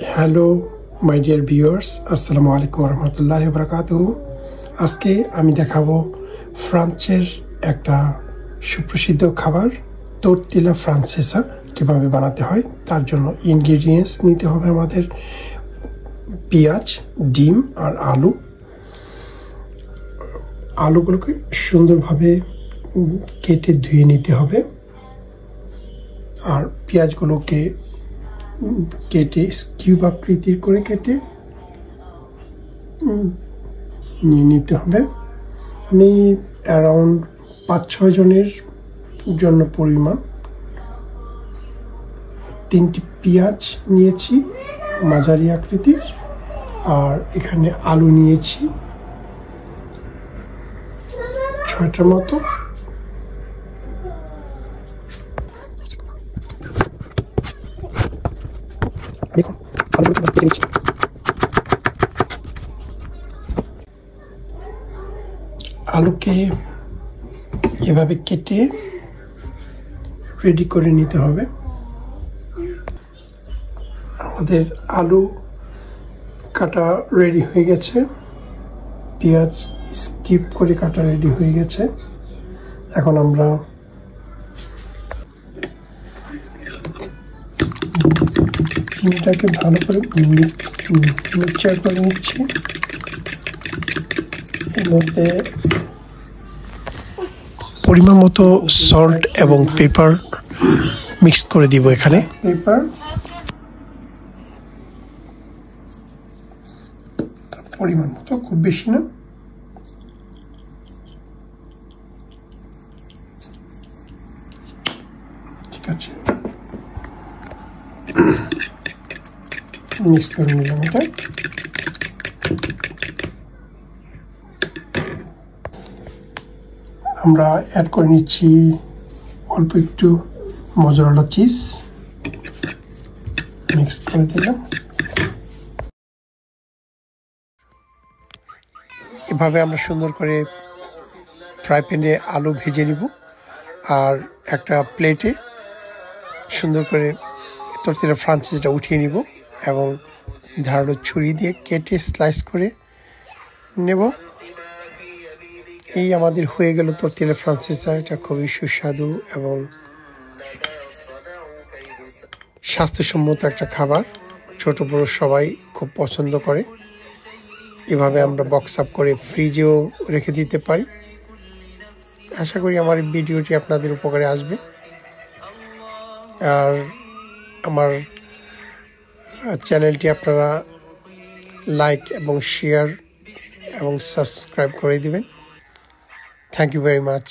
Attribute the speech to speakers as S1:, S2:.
S1: Hello my dear viewers, আসসালামু আলাইকুম রহমতুল্লাহ বারাকাতুহু। আজকে আমি দেখাবো ফ্রান্সের একটা সুপ্রসিদ্ধ খাবার তোর্তিলা ফ্রান্সেসা কীভাবে বানাতে হয়। তার জন্য ইনগ্রিডিয়েন্টস নিতে হবে আমাদের পেঁয়াজ, ডিম আর আলু। আলুগুলোকে সুন্দরভাবে কেটে ধুয়ে নিতে হবে আর পেঁয়াজগুলোকে কেটে কিউব আকৃতির করে কেটে নিয়ে নিতে হবে। আমি অ্যারাউন্ড 5-6 জনের জন্য পরিমাণ 3টি পেঁয়াজ নিয়েছি মাঝারি আকৃতির, আর এখানে আলু নিয়েছি 6টার মতো। দেখুন আলুগুলো কেটে নিচ্ছি। আলুকে এভাবে কেটে রেডি করে নিতে হবে। আমাদের আলু কাটা রেডি হয়ে গেছে, পেঁয়াজ স্কিপ করে কাটা রেডি হয়ে গেছে। এখন আমরা ডিমটাকে ভালো করে মিক্সচার করে নিচ্ছি। এর মধ্যে পরিমাণ মতো সল্ট এবং পেপার মিক্স করে দিব। এখানে পেপার পরিমাণ মতো, খুব বেশি না। ঠিক আছে, মিক্স করে নিলাম। এটা আমরা অ্যাড করে নিচ্ছি অল্প একটু মজরেলা চিজ, মিক্স করে দিলাম। এভাবে আমরা সুন্দর করে ফ্রাই প্যানে আলু ভেজে নিব, আর একটা প্লেটে সুন্দর করে তোর্তিলা ফ্রান্সেসটা উঠিয়ে নিব এবং ধারালো ছুরি দিয়ে কেটে স্লাইস করে নেব। এই আমাদের হয়ে গেল তোর্তিলা ফ্রান্সেসা। এটা খুবই সুস্বাদু এবং স্বাস্থ্যসম্মত একটা খাবার, ছোট বড় সবাই খুব পছন্দ করে। এভাবে আমরা বক্স আপ করে ফ্রিজেও রেখে দিতে পারি। আশা করি আমার ভিডিওটি আপনাদের উপকারে আসবে, আর আমার চ্যানেলটি আপনারা লাইক এবং শেয়ার এবং সাবস্ক্রাইব করে দিবেন। Thank you very much.